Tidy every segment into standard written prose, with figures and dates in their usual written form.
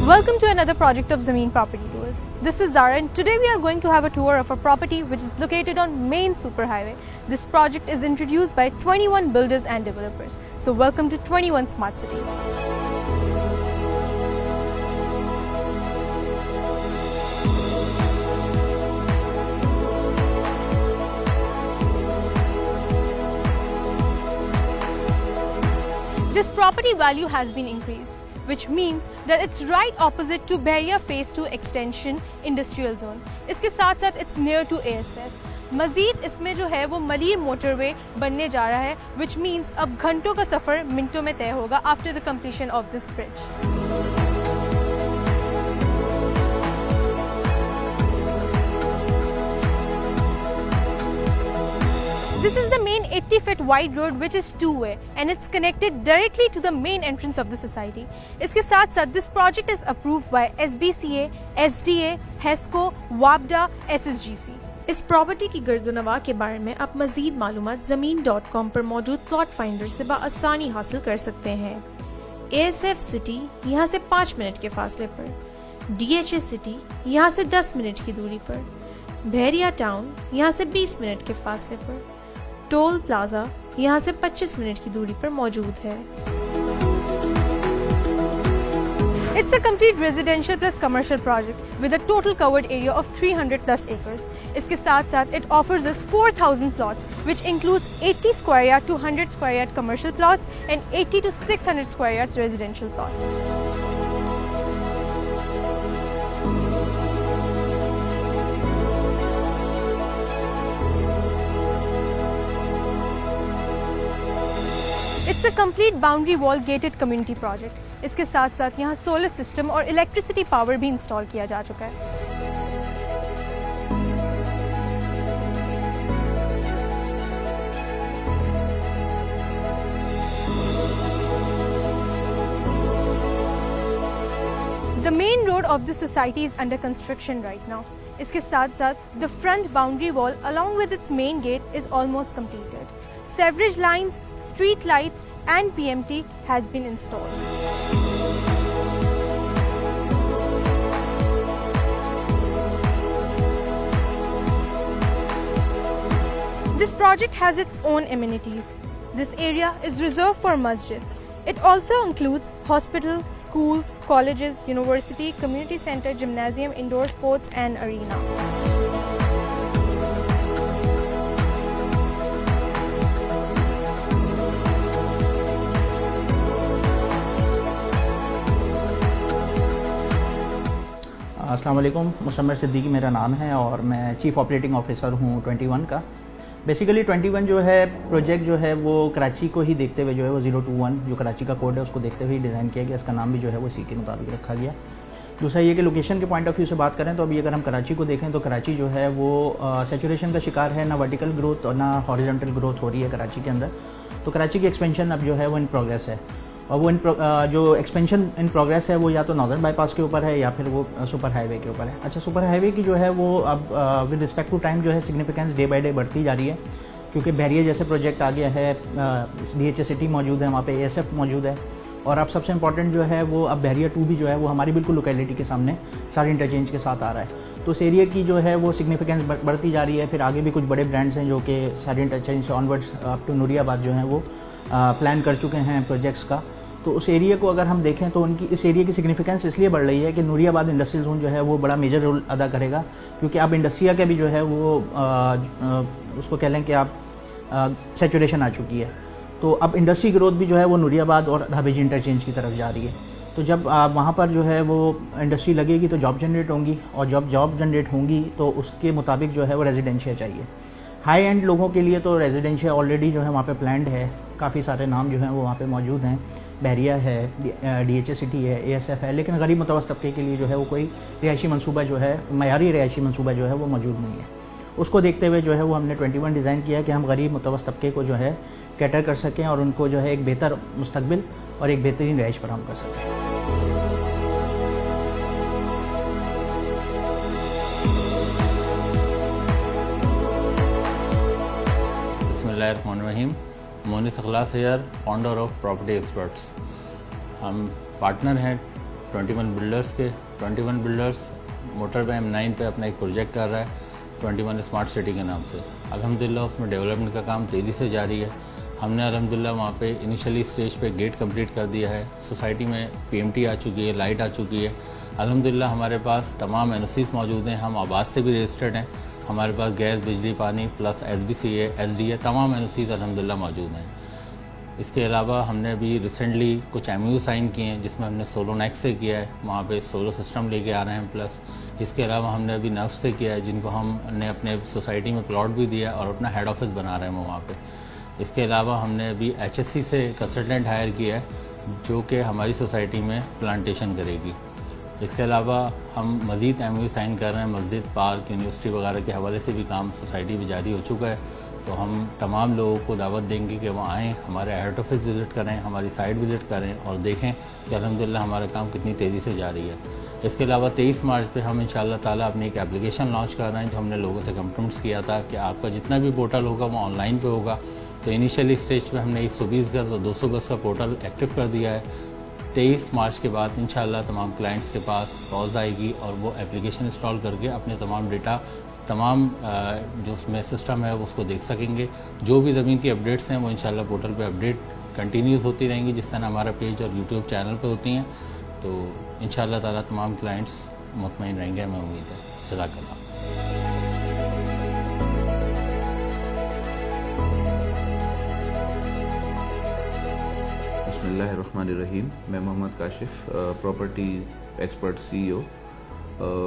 Welcome to another project of Zameen Property Tours. This is Zara and today we are going to have a tour of a property which is located on main superhighway. This project is introduced by 21 builders and developers. So welcome to 21 Smart City. This property value has been increased, which means that it's right opposite to Bahria Phase 2 Extension Industrial Zone. इसके साथ साथ it's near to ASF. मज़ीद इसमें जो है वो Malir motorway बनने जा रहा है, which means अब घंटों का सफ़र मिनटों में तय होगा after the completion of this bridge. This is the main 80-feet wide road which is two-way and it's connected directly to the main entrance of the society. इसके साथ साथ this project is approved by SBCA, SDA, HESCO, WAPDA, SSGC. इस property की गर्दनवा के बारे में आप मज़ीद मालूमात zameen.com पर मौजूद प्लॉट फाइंडर से बआसानी हासिल कर सकते हैं। ASF सिटी यहाँ से 5 मिनट के फासले पर, DHA सिटी यहाँ से 10 मिनट की दूरी पर, बहरिया टाउन यहाँ से 20 मिनट के फासले पर, टोल प्लाजा यहाँ से 25 मिनट की दूरी पर मौजूद है। It's a complete residential plus commercial project with a total covered area of 300 plus acres. इसके साथ साथ it offers us 4,000 plots, which includes 80 square yard to 100 square yard commercial plots and 80 to 600 square yards residential plots. It's a complete boundary wall gated community project. इसके साथ साथ यहाँ solar system और electricity power भी install किया जा चुका है। The main road of the society is under construction right now. इसके साथ साथ the front boundary wall along with its main gate is almost completed. Sewerage lines, street lights and PMT has been installed. This project has its own amenities. This area is reserved for masjid. It also includes hospital, schools, colleges, university, community center, gymnasium, indoor sports and arena. अस्सलाम वालेकुम, मुसम्मर सिद्दीकी मेरा नाम है और मैं chief operating officer हूँ 21 का। Basically 21 जो है प्रोजेक्ट जो है वो कराची को ही देखते हुए जो है वो 021 जो कराची का कोड है उसको देखते हुए डिज़ाइन किया गया। इसका नाम भी जो है वो इसी के मुताबिक रखा गया। दूसरा ये कि लोकेशन के पॉइंट ऑफ व्यू से बात करें तो अभी अगर हम कराची को देखें तो कराची जो है वो सैचुरेशन का शिकार है, ना वर्टिकल ग्रोथ और ना हॉरिजॉन्टल ग्रोथ हो रही है कराची के अंदर। तो कराची की एक्सपेंशन अब जो है वो इन प्रोग्रेस है और वो जो एक्सपेंशन इन प्रोग्रेस है वो या तो नॉर्दर्न बाईपास के ऊपर है या फिर वो सुपर हाईवे के ऊपर है। अच्छा, सुपर हाईवे की जो है वो अब विद रिस्पेक्ट टू टाइम जो है सिग्निफिकेंस डे बाय डे बढ़ती जा रही है, क्योंकि बहरिया जैसे प्रोजेक्ट आ गया है, DHA सिटी मौजूद है, वहाँ पे ASF मौजूद है और अब सबसे इंपॉर्टेंट जो है वो अब बहरिया 2 भी जो है वो हमारी बिल्कुल लोकेलिटी के सामने सारे इंटरचेंज के साथ आ रहा है। तो उस एरिया की जो है वो सिग्निफिकेंस बढ़ती जा रही है। फिर आगे भी कुछ बड़े ब्रांड्स हैं जो कि सारे इंटरचेंज से ऑनवर्ड्स अप टू नूरियाबाद जो हैं वो प्लान कर चुके हैं प्रोजेक्ट्स का। तो उस एरिया को अगर हम देखें तो उनकी इस एरिया की सिग्निफिकेंस इसलिए बढ़ रही है कि नूरियाबाद इंडस्ट्रियल जोन जो है वो बड़ा मेजर रोल अदा करेगा, क्योंकि अब इंडस्ट्रिया के भी जो है वो उसको कह लें कि आप सैचुरेशन आ चुकी है। तो अब इंडस्ट्री ग्रोथ भी जो है वो नूरियाबाद और हवेली इंटरचेंज की तरफ जा रही है। तो जब वहाँ पर जो है वो इंडस्ट्री लगेगी तो जॉब जनरेट होंगी और जब जॉब जनरेट होंगी तो उसके मुताबिक जो है वो रेजिडेंशियल चाहिए। हाई एंड लोगों के लिए तो रेजिडेंशियल ऑलरेडी जो है वहाँ पे प्लान्ड है, काफ़ी सारे नाम जो हैं वो वहाँ पे मौजूद हैं। बहरिया है, DHA सिटी है, ASF है, लेकिन गरीब मुतवस्सित तबके के लिए जो है वो कोई रिहायशी मनसूबा जो है, मयारी रिहायशी मनसूबा जो है वो मौजूद नहीं है। उसको देखते हुए जो है वो हमने 21 डिज़ाइन किया है कि हम गरीब मुतवस्सित तबके को जो है कैटर कर सकें और उनको जो है एक बेहतर मुस्तकबिल और एक बेहतरीन रिहाइश फराहम कर सकें। बिस्मिल्लाहिर्रहमानिर्रहीम। Monis Akhlas here, founder of property experts. हम पार्टनर हैं 21 बिल्डर्स के। 21 बिल्डर्स मोटरवे M9 पे अपना एक प्रोजेक्ट कर रहा है 21 स्मार्ट सिटी के नाम से। अल्हम्दुलिल्लाह उसमें डेवलपमेंट का काम तेज़ी से जारी है। हमने अल्हम्दुलिल्लाह वहाँ पे इनिशियली स्टेज पे गेट कंप्लीट कर दिया है। सोसाइटी में PMT आ चुकी है, लाइट आ चुकी है। अल्हम्दुलिल्लाह हमारे पास तमाम NOCs मौजूद हैं। हम आवाज़ से भी रजिस्टर्ड हैं। हमारे पास गैस, बिजली, पानी प्लस SBCA, SDA तमाम NOCs अल्हम्दुलिल्लाह मौजूद हैं। इसके अलावा हमने अभी रिसेंटली कुछ MOU साइन किए हैं जिसमें हमने सोलोनेक्स से किया है, वहाँ पे सोलो सिस्टम लेके आ रहे हैं। प्लस इसके अलावा हमने अभी नफ्स से किया है जिनको हमने अपने सोसाइटी में प्लॉट भी दिया और अपना हेड ऑफिस बना रहे हैं वहाँ पे। इसके अलावा हमने अभी HSC से कंसल्टेंट हायर किया है जो कि हमारी सोसाइटी में प्लांटेशन करेगी। इसके अलावा हम मज़ीद MOU साइन कर रहे हैं मस्जिद, पार्क, यूनिवर्सिटी वगैरह के हवाले से भी काम सोसाइटी में जारी हो चुका है। तो हम तमाम लोगों को दावत देंगे कि वहाँ आएँ, हमारे हेड ऑफिस विज़िट करें, हमारी साइट विज़िट करें और देखें कि अल्हम्दुलिल्लाह हमारा काम कितनी तेज़ी से जारी है। इसके अलावा 23 मार्च पे हम इंशाअल्लाह ताला अपनी एक एप्लीकेशन लॉन्च कर रहे हैं जो हमने लोगों से कमिटमेंट्स किया था कि आपका जितना भी पोर्टल होगा वो ऑनलाइन पे होगा। तो इनिशियली स्टेज पे हमने 120 गज़ और 200 गज़ का पोर्टल एक्टिव कर दिया है। 23 मार्च के बाद इंशाअल्लाह तमाम क्लाइंट्स के पास कॉल्स आएगी और वो एप्लीकेशन इंस्टॉल करके अपने तमाम डेटा, तमाम जो उसमें सिस्टम है वो उसको देख सकेंगे। जो भी ज़मीन की अपडेट्स हैं वो इंशाअल्लाह पोर्टल पे अपडेट कंटिन्यूस होती रहेंगी जिस तरह हमारा पेज और यूट्यूब चैनल पे होती हैं। तो इंशाअल्लाह ताला तमाम क्लाइंट्स मुतमईन रहेंगे, हमें उम्मीद है। जज़ाकल्लाह। बिस्मिल्लाहिर्रहमानिर्रहीम। मैं Mohammad Kashif, property expert CEO।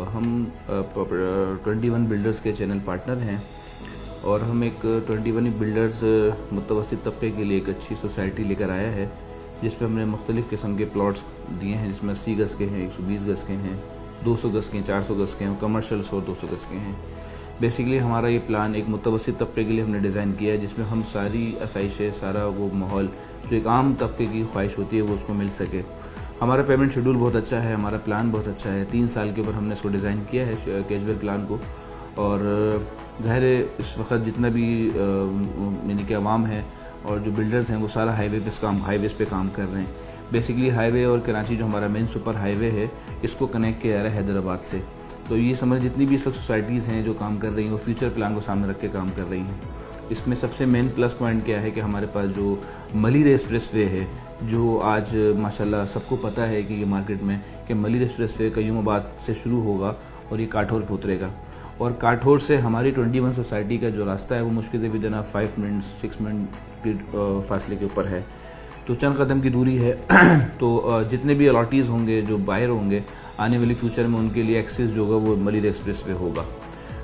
हम 21 बिल्डर्स के चैनल पार्टनर हैं और हम एक 21 बिल्डर्स मुतवस्सित तबके के लिए एक अच्छी सोसाइटी लेकर आया है जिसमें हमने मुख्तलिफ़ किस्म के प्लॉट्स दिए हैं जिसमें 80 गज़ के हैं, 120 गज़ के हैं, 200 गज़ के हैं, 400 गज़ के हैं, कमर्शियल 100-200 गज़ के हैं। बेसिकली हमारा ये प्लान एक मुतवस्सित तबके के लिए हमने डिज़ाइन किया है जिसमें हम सारी आसाइशें, सारा वो माहौल जो एक आम तबके की ख्वाहिश होती है वो उसको मिल सके। हमारा पेमेंट शेड्यूल बहुत अच्छा है, हमारा प्लान बहुत अच्छा है। 3 साल के ऊपर हमने इसको डिज़ाइन किया है कैजुअल प्लान को। और ज़ाहिर है इस वक्त जितना भी यानी कि अवाम है और जो बिल्डर्स हैं वो सारा हाईवेज़ पे काम कर रहे हैं। बेसिकली हाईवे और कराची जो हमारा मेन सुपर हाईवे है इसको कनेक्ट किया जा रहा है हैदराबाद से। तो ये समझ जितनी भी इस वक्त सोसाइटीज़ हैं जो काम कर रही हैं वो फ्यूचर प्लान को सामने रख के काम कर रही हैं। इसमें सबसे मेन प्लस पॉइंट क्या है कि हमारे पास जो मलिर एक्सप्रेस वे है जो आज माशाल्लाह सबको पता है कि ये मार्केट में कि मलिर एक्सप्रेस वे कयूमाबाद से शुरू होगा और ये काठौर पे उतरेगा और काठौर से हमारी 21 सोसाइटी का जो रास्ता है वो मुश्किल विद इन 5 मिनट 6 मिनट के फासले के ऊपर है। तो चंद कदम की दूरी है। तो जितने भी अलॉटीज़ होंगे जो बाहर होंगे आने वाली फ्यूचर में उनके लिए एक्सेस जो होगा वो मलिर एक्सप्रेस वे होगा।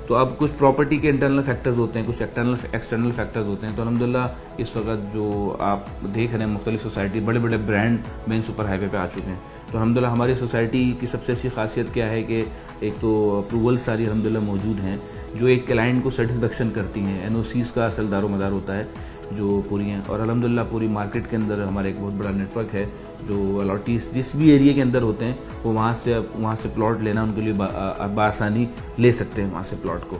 तो अब कुछ प्रॉपर्टी के इंटरनल फैक्टर्स होते हैं, कुछ एक्सटर्नल फैक्टर्स होते हैं। तो अल्हम्दुलिल्लाह इस वक्त जो आप देख रहे हैं मुख्तलिफ सोसाइटी, बड़े बड़े ब्रांड मेन सुपर हाईवे पे आ चुके हैं। तो अल्हम्दुलिल्लाह हमारी सोसाइटी की सबसे अच्छी खासियत क्या है कि एक तो अप्रूवल सारी अल्हम्दुलिल्लाह मौजूद हैं जो एक क्लाइंट को सेटिस्फेक्शन करती हैं। NOCs का असल दारोमदार होता है जो पूरी हैं। और अल्हम्दुलिल्लाह पूरी मार्केट के अंदर हमारा एक बहुत बड़ा नेटवर्क है जो अलॉटीज़ जिस भी एरिया के अंदर होते हैं वो वहाँ से प्लॉट लेना उनके लिए बआसानी ले सकते हैं वहाँ से प्लॉट को।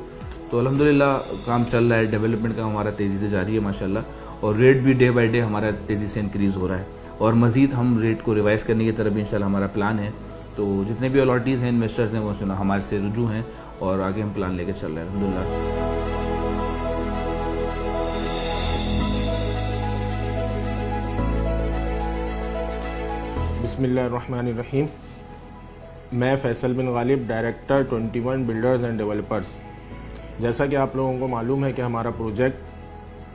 तो अल्हम्दुलिल्लाह काम चल रहा है, डेवलपमेंट का हमारा तेज़ी से जारी है माशाल्लाह। और रेट भी डे बाई डे हमारा तेज़ी से इंक्रीज़ हो रहा है और मज़ीद हम रेट को रिवाइज़ करने की तरफ भी इंशाल्लाह हमारा प्लान है। तो जितने भी अलॉटीज़ हैं, इन्वेस्टर्स हैं, वो हमारे से रुजू हैं और आगे हम प्लान लेकर चल रहे हैं अल्हम्दुलिल्लाह। बिस्मिल्लाहिर्रहमानिर्रहीम। मैं Faisal bin Ghalib, director 21 builders and developers. जैसा कि आप लोगों को मालूम है कि हमारा project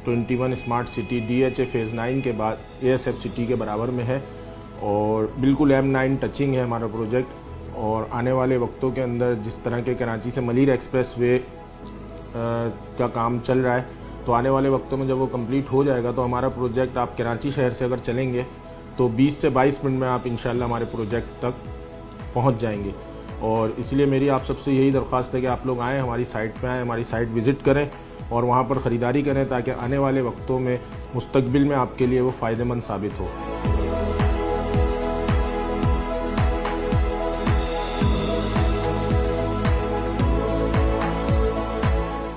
21 smart city DHA phase 9 के बाद ASF सिटी के बराबर में है और बिल्कुल M9 टचिंग है हमारा प्रोजेक्ट। और आने वाले वक्तों के अंदर जिस तरह के कराची से मलिर एक्सप्रेस वे का काम चल रहा है तो आने वाले वक्तों में जब वो कंप्लीट हो जाएगा तो हमारा प्रोजेक्ट आप कराची शहर से अगर चलेंगे तो 20 से 22 मिनट में आप इंशाल्लाह हमारे प्रोजेक्ट तक पहुंच जाएंगे। और इसलिए मेरी आप सबसे यही दरख्वास्त है कि आप लोग आएँ, हमारी साइट पे आएँ, हमारी साइट विज़िट करें और वहां पर ख़रीदारी करें ताकि आने वाले वक्तों में मुस्तकबिल में आपके लिए वो फ़ायदेमंद साबित हो।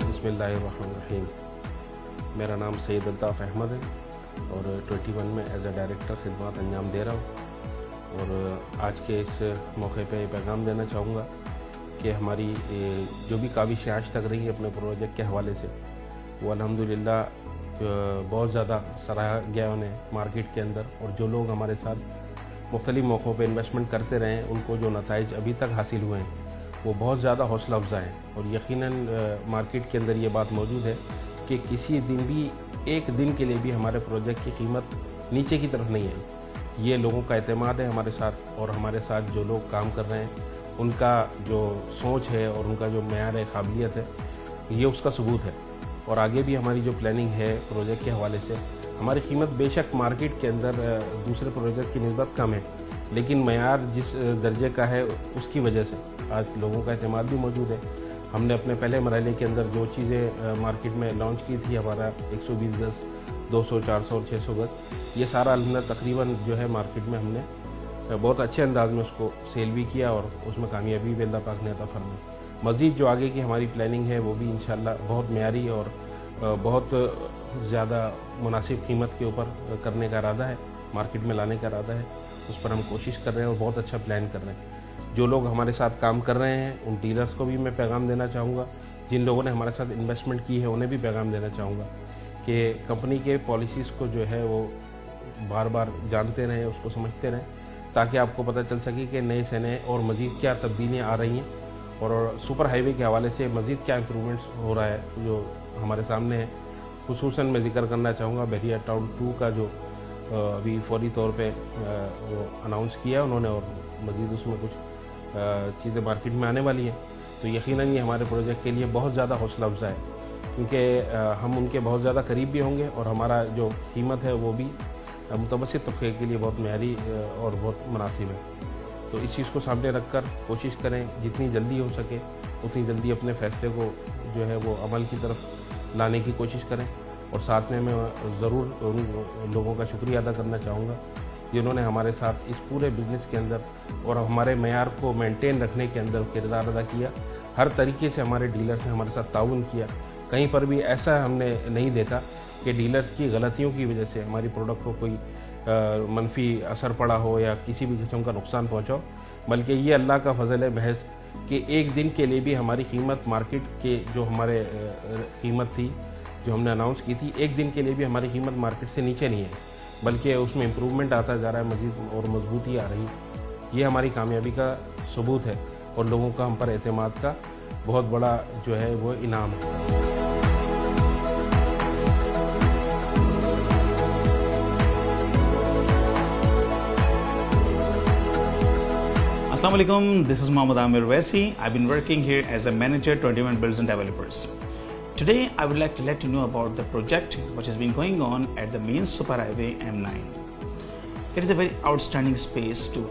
बिस्मिल्लाहिर्रहमानिर्रहीम। मेरा नाम सैयद अल्ताफ़ अहमद है और 21 में एज ए डायरेक्टर खिदमत अंजाम दे रहा हूँ। और आज के इस मौके पे पैगाम देना चाहूँगा कि हमारी जो भी काबिश आज तक रही है अपने प्रोजेक्ट के हवाले से, वो अल्हम्दुलिल्लाह बहुत ज़्यादा सराहा गया उन्हें मार्केट के अंदर। और जो लोग हमारे साथ मुख्तलिफ मौक़ों पे इन्वेस्टमेंट करते रहे हैं, उनको जो नताइज अभी तक हासिल हुए हैं वो बहुत ज़्यादा हौसला अफजा हैं। और यकीनन मार्केट के अंदर ये बात मौजूद है कि किसी दिन भी, एक दिन के लिए भी हमारे प्रोजेक्ट की कीमत नीचे की तरफ नहीं है। ये लोगों का एतमाद है हमारे साथ, और हमारे साथ जो लोग काम कर रहे हैं उनका जो सोच है और उनका जो मेयार है, काबिलियत है, ये उसका सबूत है। और आगे भी हमारी जो प्लानिंग है प्रोजेक्ट के हवाले से, हमारी कीमत बेशक मार्केट के अंदर दूसरे प्रोजेक्ट की निस्बत कम है, लेकिन मेयार जिस दर्जे का है उसकी वजह से आज लोगों का एतमाद भी मौजूद है। हमने अपने पहले मरहले के अंदर जो चीज़ें मार्केट में लॉन्च की थी, हमारा 120 गज़, 200, 400 और 600 गज़, ये सारा अल्हम्दुलिल्लाह तकरीबन जो है मार्केट में हमने बहुत अच्छे अंदाज में उसको सेल भी किया और उसमें कामयाबी भी अल्लाह पाक ने अता फरमाई। मज़ीद जो आगे की हमारी प्लानिंग है वो भी इंशाल्लाह बहुत मेयारी और बहुत ज़्यादा मुनासिब कीमत के ऊपर करने का इरादा है, मार्केट में लाने का इरादा है। उस पर हम कोशिश कर रहे हैं और बहुत अच्छा प्लान कर रहे हैं। जो लोग हमारे साथ काम कर रहे हैं उन डीलर्स को भी मैं पैगाम देना चाहूँगा, जिन लोगों ने हमारे साथ इन्वेस्टमेंट की है उन्हें भी पैगाम देना चाहूँगा कि कंपनी के पॉलिसीज़ को जो है वो बार बार जानते रहें, उसको समझते रहें, ताकि आपको पता चल सके कि नए से नए और मज़ीद क्या तब्दीलियाँ आ रही हैं और सुपर हाईवे के हवाले से मज़ीद क्या इम्प्रूवमेंट्स हो रहा है जो हमारे सामने है। खुसूसन मैं ज़िक्र करना चाहूँगा बहरिया टाउन 2 का जो अभी फौरी तौर पे वो अनाउंस किया है उन्होंने, और मज़ीद उसमें कुछ चीज़ें मार्केट में आने वाली हैं। तो यकीनन ये हमारे प्रोजेक्ट के लिए बहुत ज़्यादा हौसला अफजा है, क्योंकि हम उनके बहुत ज़्यादा करीब भी होंगे और हमारा जो कीमत है वो भी मुतवस्सित तबके के लिए बहुत मेयारी और बहुत मुनासिब है। तो इस चीज़ को सामने रखकर कोशिश करें जितनी जल्दी हो सके उतनी जल्दी अपने फ़ैसले को जो है वो अमल की तरफ लाने की कोशिश करें। और साथ में मैं ज़रूर उन लोगों का शुक्रिया अदा करना चाहूँगा जिन्होंने हमारे साथ इस पूरे बिज़नेस के अंदर और हमारे मेयार को मेंटेन रखने के अंदर किरदार अदा किया। हर तरीके से हमारे डीलर्स ने हमारे साथ ताउन किया। कहीं पर भी ऐसा हमने नहीं देखा कि डीलर्स की गलतियों की वजह से हमारी प्रोडक्ट को कोई मनफी असर पड़ा हो या किसी भी किस्म का नुकसान पहुँचा हो, बल्कि ये अल्लाह का फजल है महज कि एक दिन के लिए भी हमारी कीमत मार्केट के जो हमारे कीमत थी जो हमने अनाउंस की थी, एक दिन के लिए भी हमारी कीमत मार्केट से नीचे नहीं है, बल्कि उसमें इम्प्रूवमेंट आता जा रहा है, मज़ीद और मजबूती आ रही है। ये हमारी कामयाबी का सबूत है और लोगों का हम पर एतमाद का बहुत बड़ा जो है वो इनाम है। Assalamualaikum, this is Mohammad Amir Waisi. I've been working here as a manager 21 Builders and Developers. Today I would like to let you know about the project which has been going on at the main superhighway M9. It is a very outstanding space to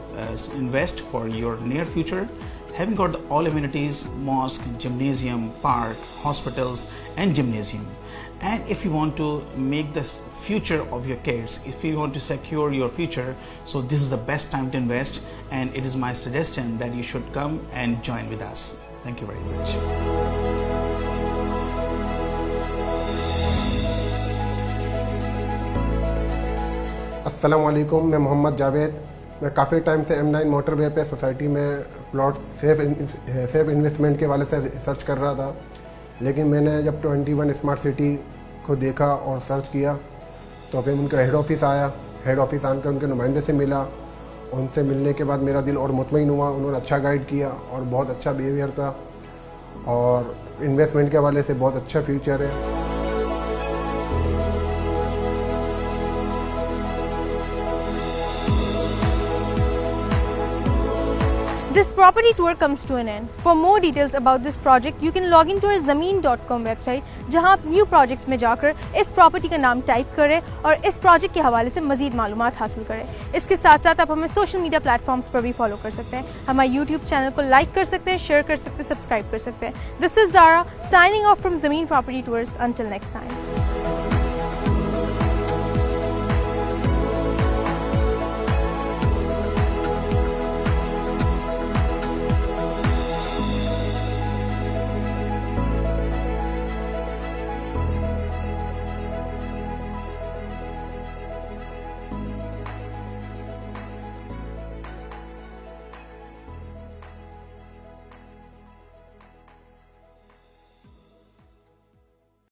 invest for your near future, having got all amenities, mosque, gymnasium, park, hospitals and gymnasium. And if you want to make this future of your kids, if you want to secure your future, so this is the best time to invest, and it is my suggestion that you should come and join with us. Thank you very much. अस्सलाम वालेकुम, मैं मोहम्मद जावेद। मैं काफ़ी time से M9 motorway पे society में plot safe investment के वाले से रिसर्च कर रहा था, लेकिन मैंने जब 21 स्मार्ट सिटी को देखा और सर्च किया तो फिर उनका हेड ऑफिस आया। हेड ऑफिस आकर उनके नुमाइंदे से मिला। उनसे मिलने के बाद मेरा दिल और मुतमईन हुआ। उन्होंने अच्छा गाइड किया और बहुत अच्छा बिहेवियर था और इन्वेस्टमेंट के हवाले से बहुत अच्छा फ्यूचर है। This property tour comes to an end. For more details about this project, you can log into our zameen.com website, जहां आप न्यू प्रोजेक्ट्स में जाकर इस प्रॉपर्टी का नाम टाइप करें और इस प्रोजेक्ट के हवाले से मजीद मालूमात हासिल करें। इसके साथ साथ आप हमें सोशल मीडिया प्लेटफॉर्म्स पर भी फॉलो कर सकते हैं। हमारे यूट्यूब चैनल को लाइक कर सकते हैं, शेयर कर सकते हैं, सब्सक्राइब कर सकते हैं। This is Zara signing off from Zameen property tours. Until next time.